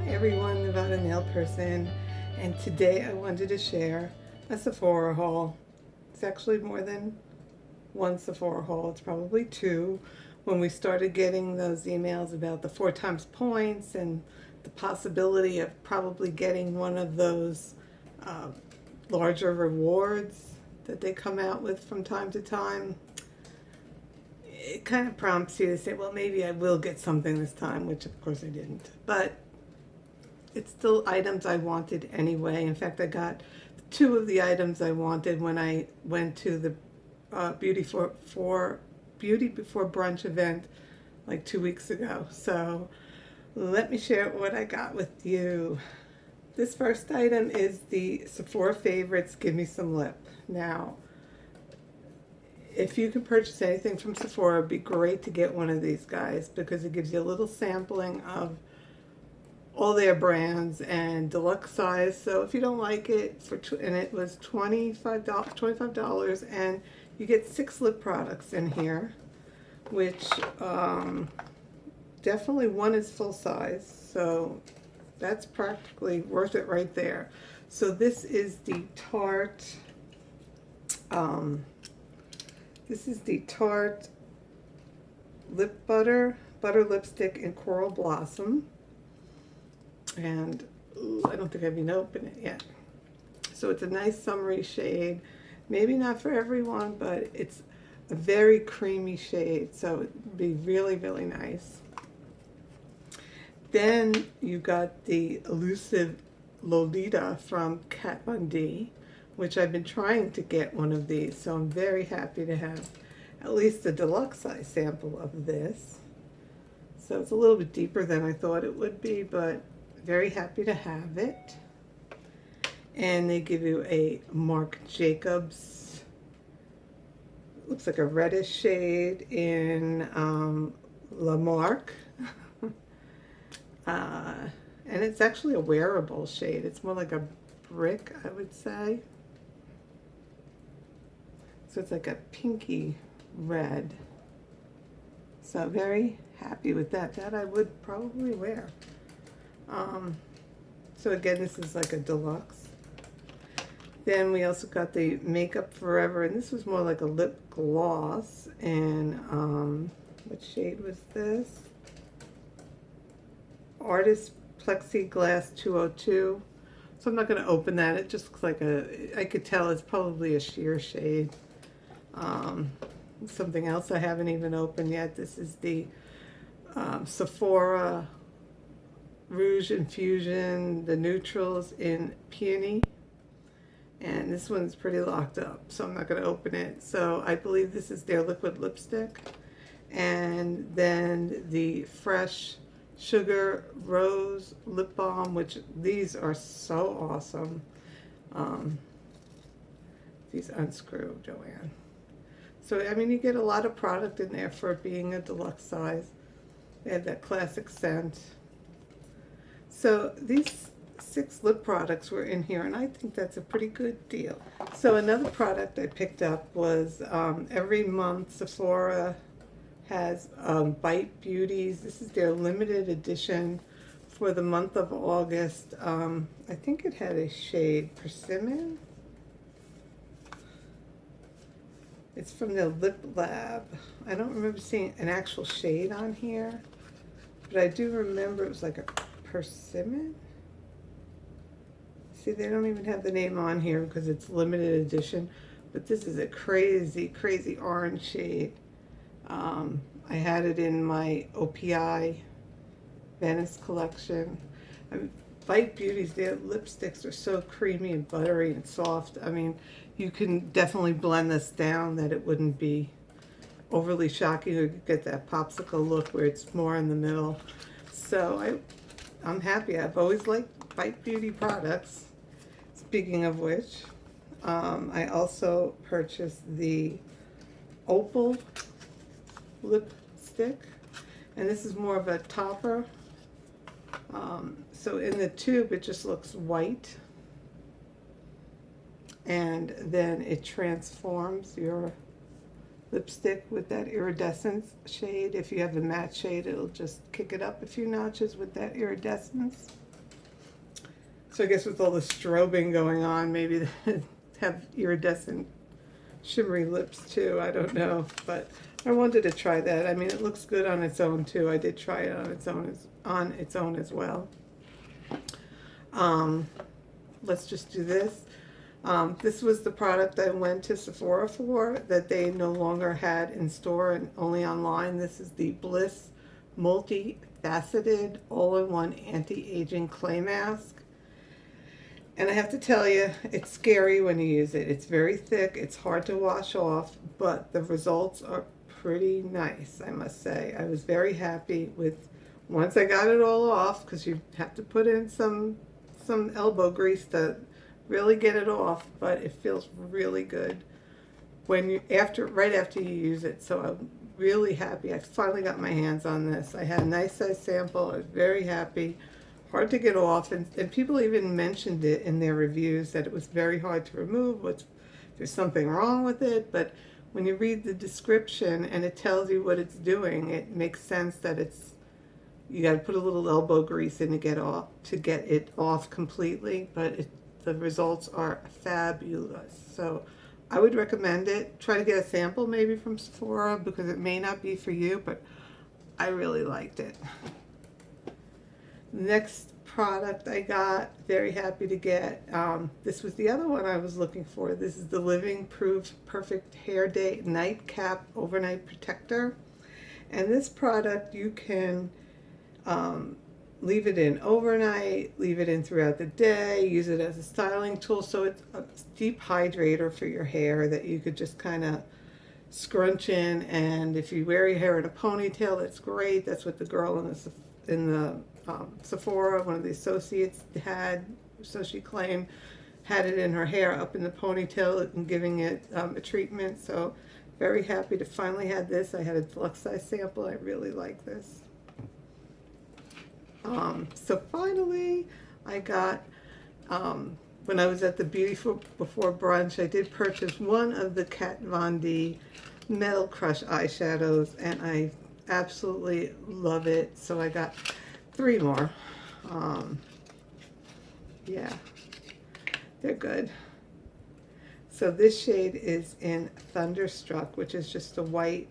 Hey everyone, about a nail person, and today I wanted to share a Sephora haul. It's actually more than one Sephora haul, it's probably two. When we started getting those emails about the 4 times points and the possibility of probably getting one of those uh, larger rewards that they come out with from time to time, it kind of prompts you to say, well, maybe I will get something this time, which of course I didn't. But it's still items I wanted anyway. In fact, I got two of the items I wanted when I went to the Beauty Before Brunch event like 2 weeks ago. So let me share what I got with you. This first item is the Sephora Favorites Give Me Some Lip. Now, if you can purchase anything from Sephora, it'd be great to get one of these guys because it gives you a little sampling of all their brands and deluxe size. So if you don't like it, and it was $25, and you get 6 lip products in here, which definitely one is full size, so that's practically worth it right there. So this is the Tarte lip butter lipstick in Coral Blossom. And I don't think I've even opened it yet. So it's a nice summery shade. Maybe not for everyone, but it's a very creamy shade, so it'd be really, really nice. Then you got the elusive Lolita from Kat Von D, which I've been trying to get one of these, so I'm very happy to have at least a deluxe size sample of this. So it's a little bit deeper than I thought it would be, but very happy to have it. And they give you a Marc Jacobs, looks like a reddish shade in La Marque. And it's actually a wearable shade. It's more like a brick, I would say. So it's like a pinky red. So very happy with that. That I would probably wear. So again, this is like a deluxe. Then we also got the Makeup Forever, and this was more like a lip gloss. And what shade was this? Artist Plexiglass 202. So I'm not going to open that. It just looks like I could tell it's probably a sheer shade. Something else I haven't even opened yet. This is the Sephora Rouge Infusion, the neutrals in Peony. And this one's pretty locked up, so I'm not going to open it. So I believe this is their liquid lipstick. And then the Fresh Sugar Rose Lip Balm, which these are so awesome. These unscrew, Joanne. So, I mean, you get a lot of product in there for it being a deluxe size. They have that classic scent. So these 6 lip products were in here, and I think that's a pretty good deal. So another product I picked up was every month Sephora has Bite Beauties. This is their limited edition for the month of August. I think it had a shade Persimmon. It's from the Lip Lab. I don't remember seeing an actual shade on here, but I do remember it was like a Persimmon. See, they don't even have the name on here because it's limited edition, but this is a crazy, crazy orange shade. I had it in my OPI Venice collection. Bite Beauties, their lipsticks are so creamy and buttery and soft. I mean, you can definitely blend this down that it wouldn't be overly shocking or get that popsicle look where it's more in the middle. So I'm happy. I've always liked Bite Beauty products. Speaking of which, I also purchased the Opal lipstick, and this is more of a topper. So in the tube it just looks white, and then it transforms your lipstick with that iridescence shade. If you have the matte shade, it'll just kick it up a few notches with that iridescence. So I guess with all the strobing going on, maybe they have iridescent shimmery lips too. I don't know, but I wanted to try that. I mean, it looks good on its own too. I did try it on its own as well. Let's just do this. This was the product I went to Sephora for that they no longer had in store and only online. This is the Bliss Multifaceted All-in-One Anti-Aging Clay Mask. And I have to tell you, it's scary when you use it. It's very thick, it's hard to wash off, but the results are pretty nice, I must say. I was very happy with, once I got it all off, because you have to put in some elbow grease to really get it off, but it feels really good when you right after you use it. So I'm really happy. I finally got my hands on this. I had a nice size sample. I was very happy. Hard to get off, and people even mentioned it in their reviews that it was very hard to remove. There's something wrong with it, but when you read the description and it tells you what it's doing, it makes sense that you got to put a little elbow grease in to get it off completely. But the results are fabulous. So I would recommend it. Try to get a sample maybe from Sephora because it may not be for you, but I really liked it. Next product I got, very happy to get. This was the other one I was looking for. This is the Living Proof Perfect Hair Day Nightcap Overnight Protector. And this product you can leave it in overnight, leave it in throughout the day, use it as a styling tool. So it's a deep hydrator for your hair that you could just kind of scrunch in. And if you wear your hair in a ponytail, that's great. That's what the girl in the Sephora, one of the associates had, so she claimed, had it in her hair up in the ponytail and giving it a treatment. So very happy to finally have this. I had a deluxe size sample. I really like this. So finally I got, when I was at the Beauty Before Brunch, I did purchase one of the Kat Von D Metal Crush eyeshadows, and I absolutely love it. So I got 3 more. Yeah, they're good. So this shade is in Thunderstruck, which is just a white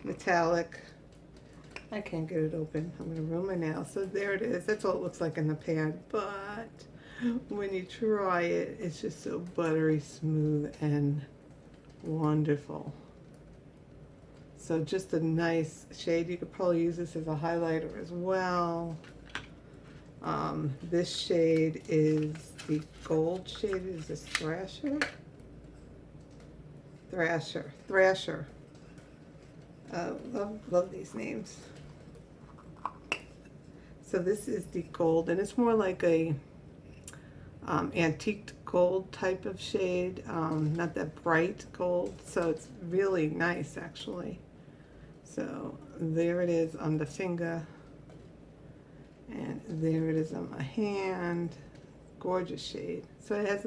metallic. I can't get it open. I'm going to ruin my nails. So there it is. That's all it looks like in the pan. But when you try it, it's just so buttery smooth and wonderful. So just a nice shade. You could probably use this as a highlighter as well. This shade is the gold shade. Is this Thrasher? Thrasher. Love these names. So this is the gold, and it's more like a antiqued gold type of shade, not that bright gold. So it's really nice, actually. So there it is on the finger, and there it is on my hand. Gorgeous shade. So it has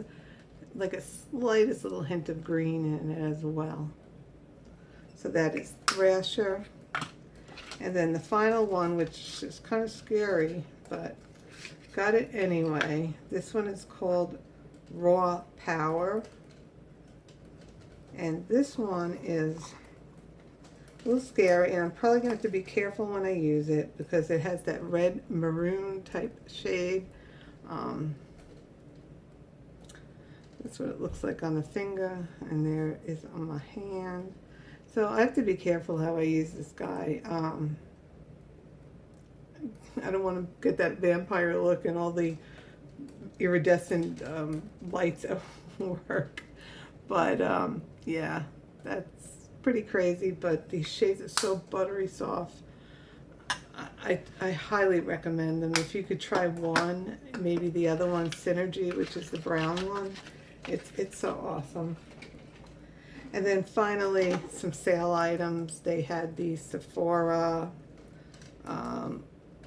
like a slightest little hint of green in it as well. So that is Thrasher. And then the final one, which is kind of scary, but got it anyway. This one is called Raw Power. And this one is a little scary, and I'm probably going to have to be careful when I use it because it has that red maroon type shade. That's what it looks like on the finger, and there it is on my hand. So I have to be careful how I use this guy. I don't want to get that vampire look and all the iridescent lights at work. But yeah, that's pretty crazy. But these shades are so buttery soft. I highly recommend them. If you could try one, maybe the other one, Synergy, which is the brown one. It's so awesome. And then finally, some sale items. They had the Sephora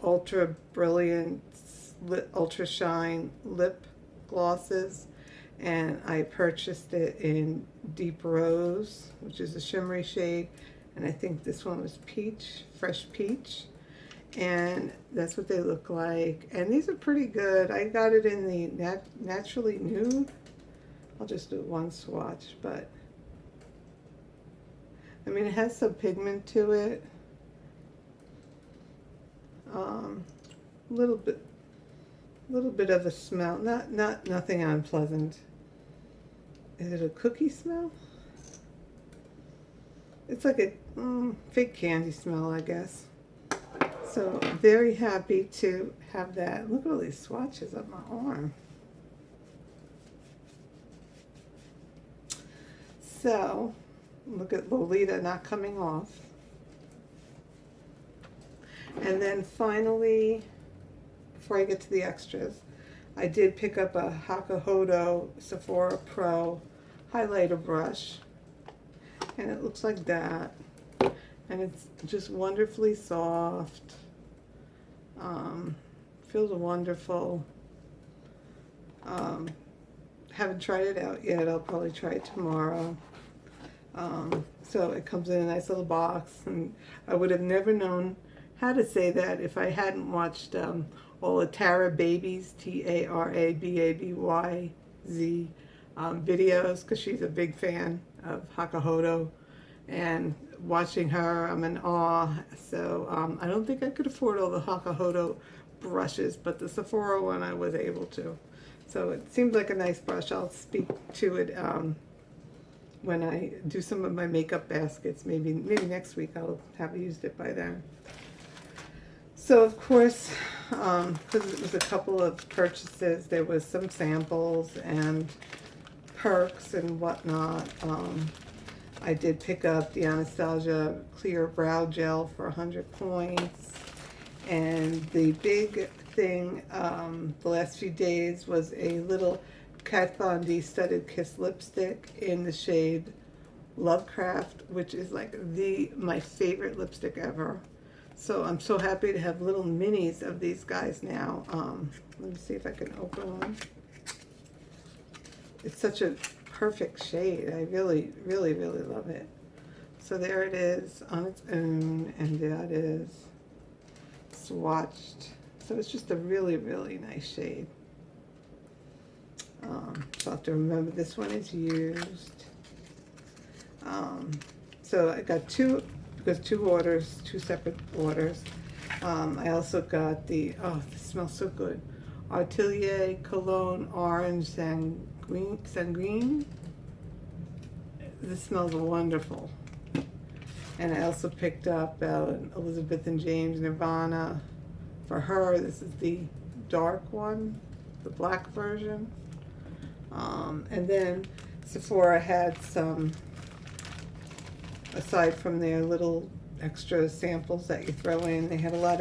Ultra Brilliance Ultra Shine Lip Glosses. And I purchased it in Deep Rose, which is a shimmery shade. And I think this one was Peach, Fresh Peach. and that's what they look like. And these are pretty good. I got it in the naturally nude. I'll just do one swatch, but I mean, it has some pigment to it. Little bit of a smell. Nothing unpleasant. Is it a cookie smell? It's like a fake candy smell, I guess. So very happy to have that. Look at all these swatches on my arm. So look at Lolita not coming off. And then finally, before I get to the extras, I did pick up a Hakuhodo Sephora Pro highlighter brush. And it looks like that. And it's just wonderfully soft. Feels wonderful. Haven't tried it out yet. I'll probably try it tomorrow. So it comes in a nice little box, and I would have never known how to say that if I hadn't watched all the Tara Baby's, Tarababyz videos, because she's a big fan of Hakuhodo, and watching her, I'm in awe. So I don't think I could afford all the Hakuhodo brushes, but the Sephora one I was able to. So it seems like a nice brush. I'll speak to it when I do some of my makeup baskets. Maybe next week I'll have used it by then. So of course, because it was a couple of purchases, there was some samples and perks and whatnot. I did pick up the Anastasia Clear Brow Gel for 100 points. And the big thing the last few days was a little Kat Von D Studded Kiss lipstick in the shade Lovecraft, which is like my favorite lipstick ever. So I'm so happy to have little minis of these guys now. Let me see if I can open one. It's such a perfect shade. I really, really, really love it. So there it is on its own, and that is swatched. So it's just a really, really nice shade. So I'll have to remember this one is used. So I got two separate orders. I also got this smells so good, Atelier Cologne Orange Sanguine. This smells wonderful. And I also picked up Elizabeth and James Nirvana for her. This is the dark one, the black version. And then Sephora had some, aside from their little extra samples that you throw in, they had a lot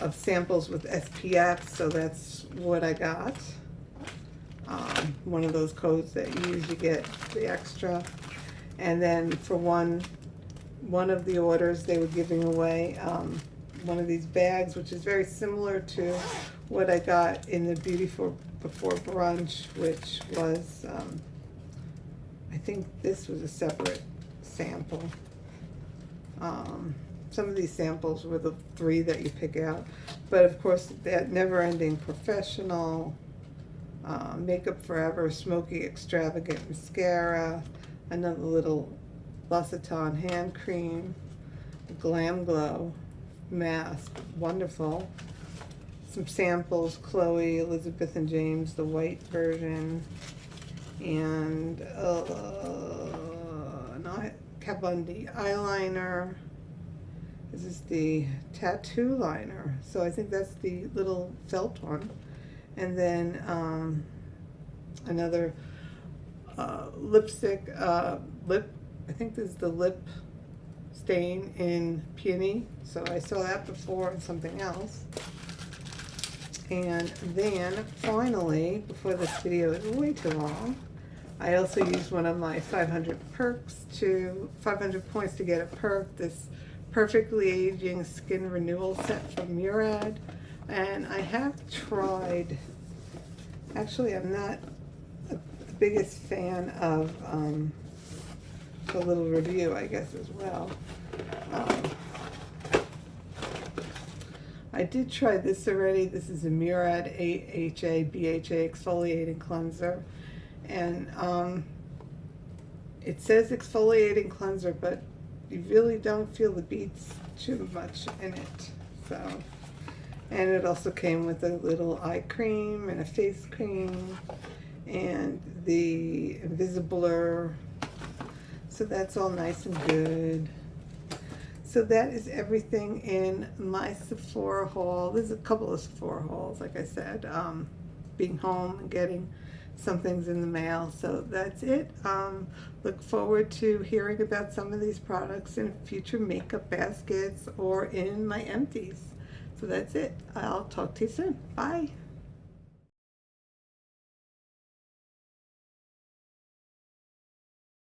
of samples with SPF, so that's what I got. One of those codes that you use, you get the extra. And then for one of the orders, they were giving away one of these bags, which is very similar to what I got in the Beauty Before Brunch, which was, I think this was a separate sample. Some of these samples were the 3 that you pick out. But of course, that Never Ending Professional, Makeup Forever Smoky Extravagant Mascara, another little L'Occitane hand cream, Glam Glow mask, wonderful. Some samples, Chloe, Elizabeth and James, the white version, and Kat Von D eyeliner. This is the tattoo liner, so I think that's the little felt one. And then another lipstick, I think this is the lip stain in Peony. So I saw that before in something else. And then finally, before this video is way too long, I also used one of my 500 points to get a perk, this Perfectly Aging Skin Renewal Set from Murad. And I have tried, actually I'm not the biggest fan of the little review, I guess, as well. I did try this already. This is a Murad AHA BHA exfoliating cleanser, and it says exfoliating cleanser, but you really don't feel the beads too much in it. So, and it also came with a little eye cream and a face cream and the Invisibler. So that's all nice and good. So that is everything in my Sephora haul. There's a couple of Sephora hauls, like I said, being home and getting some things in the mail. So that's it. Look forward to hearing about some of these products in future makeup baskets or in my empties. So that's it. I'll talk to you soon. Bye.